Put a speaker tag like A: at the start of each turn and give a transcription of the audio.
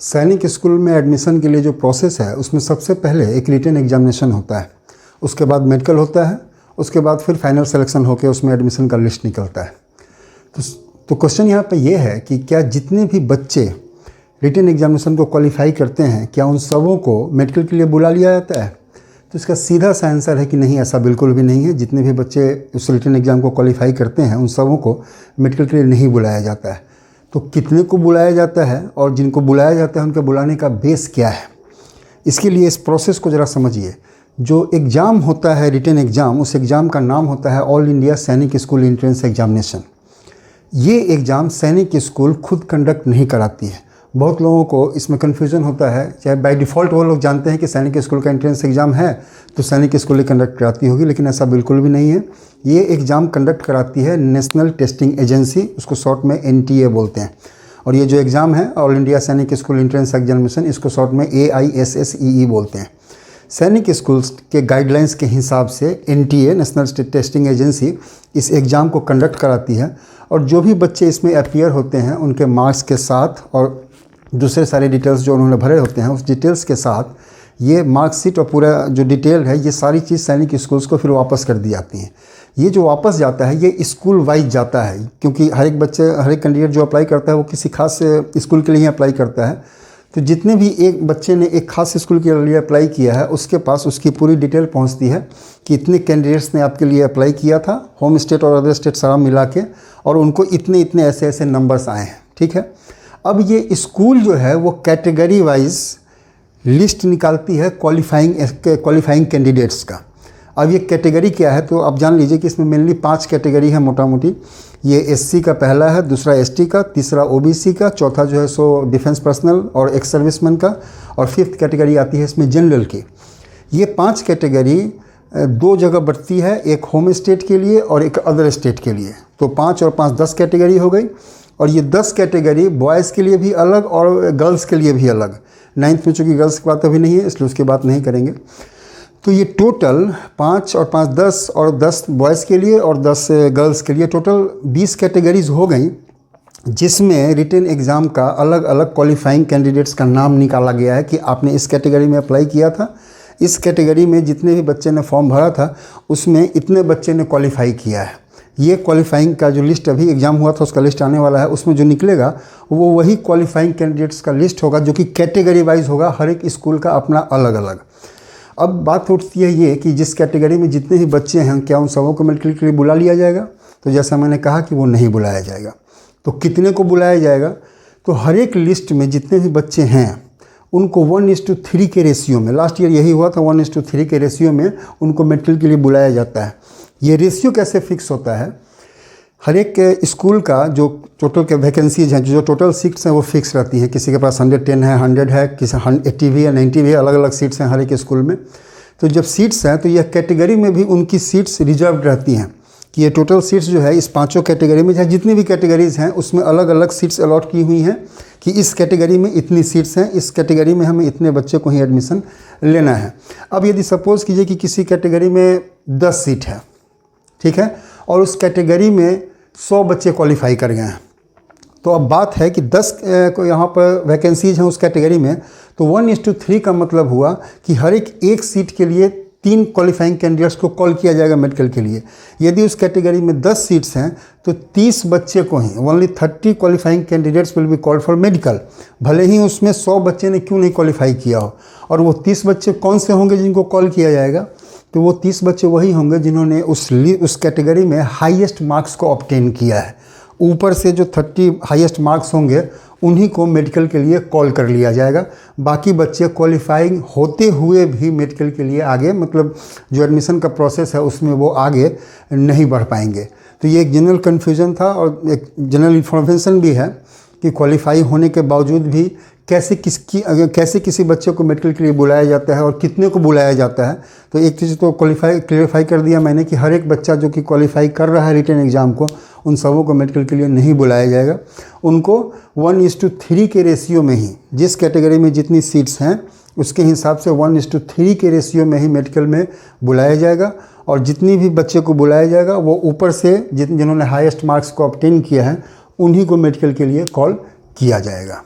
A: सैनिक स्कूल में एडमिशन के लिए जो प्रोसेस है उसमें सबसे पहले एक रिटन एग्जामिनेशन होता है, उसके बाद मेडिकल होता है, उसके बाद फिर फाइनल सिलेक्शन होकर उसमें एडमिशन का लिस्ट निकलता है। तो क्वेश्चन यहाँ पे ये है कि क्या जितने भी बच्चे रिटन एग्जामिनेशन को क्वालिफाई करते हैं क्या उन सबों को मेडिकल के लिए बुला लिया जाता है? तो इसका सीधा सा आंसर है कि नहीं, ऐसा बिल्कुल भी नहीं है। जितने भी बच्चे उस रिटन एग्ज़ाम को क्वालिफाई करते हैं उन सबों को मेडिकल के लिए नहीं बुलाया जाता है। तो कितने को बुलाया जाता है और जिनको बुलाया जाता है उनके बुलाने का बेस क्या है, इसके लिए इस प्रोसेस को ज़रा समझिए। जो एग्ज़ाम होता है रिटन एग्ज़ाम, उस एग्ज़ाम का नाम होता है ऑल इंडिया सैनिक स्कूल एंट्रेंस एग्जामिनेशन। ये एग्ज़ाम सैनिक स्कूल खुद कंडक्ट नहीं कराती है। बहुत लोगों को इसमें कन्फ्यूज़न होता है, चाहे बाय डिफ़ॉल्ट वो लोग जानते हैं कि सैनिक स्कूल का एंट्रेंस एग्ज़ाम है तो सैनिक स्कूल ही कंडक्ट कराती होगी, लेकिन ऐसा बिल्कुल भी नहीं है। ये एग्ज़ाम कंडक्ट कराती है नेशनल टेस्टिंग एजेंसी, उसको शॉर्ट में NTA बोलते हैं। और ये जो एग्ज़ाम है ऑल इंडिया सैनिक स्कूल एंट्रेंस एग्जामिनेशन, इसको शॉर्ट में AISSEE बोलते हैं। सैनिक स्कूल्स के गाइडलाइंस के हिसाब से NTA नेशनल टेस्टिंग एजेंसी इस एग्ज़ाम को कंडक्ट कराती है। और जो भी बच्चे इसमें अपीयर होते हैं उनके मार्क्स के साथ और दूसरे सारे डिटेल्स जो उन्होंने भरे होते हैं उस डिटेल्स के साथ ये मार्कशीट और पूरा जो डिटेल है ये सारी चीज़ सैनिक स्कूल्स को फिर वापस कर दी जाती हैं। ये जो वापस जाता है ये स्कूल वाइज जाता है, क्योंकि हर एक कैंडिडेट जो अप्लाई करता है वो किसी खास स्कूल के लिए ही अप्लाई करता है। तो जितने भी एक बच्चे ने एक खास स्कूल के लिए अप्लाई किया है उसके पास उसकी पूरी डिटेल पहुंचती है कि इतने कैंडिडेट्स ने आपके लिए अप्लाई किया था, होम स्टेट और अदर स्टेट सारा मिला के, और उनको इतने इतने ऐसे ऐसे नंबर्स आए हैं। ठीक है, अब ये स्कूल जो है वो कैटेगरी वाइज लिस्ट निकालती है क्वालिफाइंग कैंडिडेट्स का। अब ये कैटेगरी क्या है तो आप जान लीजिए कि इसमें मेनली 5 कैटेगरी है मोटा मोटी। ये SC का पहला है, दूसरा ST का, तीसरा OBC का, चौथा जो है सो डिफेंस पर्सनल और एक्स सर्विसमैन का, और 5th कैटेगरी आती है इसमें जनरल की। ये 5 कैटेगरी 2 जगह बढ़ती है, एक होम स्टेट के लिए और एक अदर स्टेट के लिए। तो 5 और 5 10 कैटेगरी हो गई। और ये 10 कैटेगरी बॉयज़ के लिए भी अलग और गर्ल्स के लिए भी अलग। 9th में चूँकि गर्ल्स की बात अभी नहीं है इसलिए उसकी बात नहीं करेंगे। तो ये टोटल 5 और 5 10 और 10 बॉयज़ के लिए और 10 गर्ल्स के लिए टोटल 20 कैटेगरीज़ हो गई, जिसमें रिटन एग्ज़ाम का अलग अलग क्वालिफाइंग कैंडिडेट्स का नाम निकाला गया है कि आपने इस कैटेगरी में अप्लाई किया था, इस कैटेगरी में जितने भी बच्चे ने फॉर्म भरा था उसमें इतने बच्चे ने क्वालिफाई किया है। ये क्वालिफाइंग का जो लिस्ट अभी एग्ज़ाम हुआ था उसका लिस्ट आने वाला है, उसमें जो निकलेगा वो वही क्वालिफाइंग कैंडिडेट्स का लिस्ट होगा जो कि कैटेगरी वाइज होगा, हर एक स्कूल का अपना अलग अलग। अब बात उठती है ये कि जिस कैटेगरी में जितने भी बच्चे हैं क्या उन सबों को मेडिकल के लिए बुला लिया जाएगा? तो जैसा मैंने कहा कि वो नहीं बुलाया जाएगा। तो कितने को बुलाया जाएगा? तो हर एक लिस्ट में जितने भी बच्चे हैं उनको 1:3 के रेशियो में, लास्ट ईयर यही हुआ था, 1:3 के रेशियो में उनको मेडिकल के लिए बुलाया जाता है। ये रेशियो कैसे फिक्स होता है? हर एक स्कूल का जो टोटल के वैकेंसीज हैं, जो टोटल सीट्स हैं वो फिक्स रहती हैं। किसी के पास 110 है, 100 है, किसी 80 भी है, 90 भी है, अलग अलग सीट्स हैं हर एक स्कूल में। तो जब सीट्स हैं तो यह कैटेगरी में भी उनकी सीट्स रिजर्व रहती हैं कि ये टोटल सीट्स जो है इस 5 कैटेगरी में, चाहे जितनी भी कैटेगरीज़ हैं उसमें अलग अलग सीट्स अलॉट की हुई हैं कि इस कैटेगरी में इतनी सीट्स हैं, इस कैटेगरी में हमें इतने बच्चे को ही एडमिशन लेना है। अब यदि सपोज़ कीजिए कि किसी कैटेगरी में 10 सीट है, ठीक है, और उस कैटेगरी में 100 बच्चे क्वालिफाई कर गए हैं, तो अब बात है कि 10 को यहाँ पर वैकेंसीज हैं उस कैटेगरी में, तो 1:3 का मतलब हुआ कि हर एक सीट के लिए 3 क्वालिफाइंग कैंडिडेट्स को कॉल किया जाएगा मेडिकल के लिए। यदि उस कैटेगरी में 10 सीट्स हैं तो 30 बच्चे को ही, only 30 qualifying candidates will be called for medical, भले ही उसमें 100 बच्चे ने क्यों नहीं क्वालिफाई किया हो। और वो 30 बच्चे कौन से होंगे जिनको कॉल किया जाएगा? तो वो 30 बच्चे वही होंगे जिन्होंने उस कैटेगरी में हाईएस्ट मार्क्स को ऑब्टेन किया है। ऊपर से जो 30 हाईएस्ट मार्क्स होंगे उन्हीं को मेडिकल के लिए कॉल कर लिया जाएगा। बाकी बच्चे क्वालिफाइंग होते हुए भी मेडिकल के लिए आगे, मतलब जो एडमिशन का प्रोसेस है उसमें वो आगे नहीं बढ़ पाएंगे। तो ये एक जनरल कन्फ्यूज़न था और एक जनरल इन्फॉर्मेशन भी है कि क्वालिफाई होने के बावजूद भी कैसे किसी बच्चे को मेडिकल के लिए बुलाया जाता है और कितने को बुलाया जाता है। तो एक चीज़ तो क्लियरफाई कर दिया मैंने कि हर एक बच्चा जो कि क्वालिफाई कर रहा है रिटन एग्ज़ाम को, उन सबों को मेडिकल के लिए नहीं बुलाया जाएगा। उनको 1:3 के रेशियो में ही, जिस कैटेगरी में जितनी सीट्स हैं उसके हिसाब से 1:3 के रेशियो में ही मेडिकल में बुलाया जाएगा। और जितनी भी बच्चे को बुलाया जाएगा वो ऊपर से जिन्होंने हाईएस्ट मार्क्स को ऑब्टेन किया है उन्हीं को मेडिकल के लिए कॉल किया जाएगा।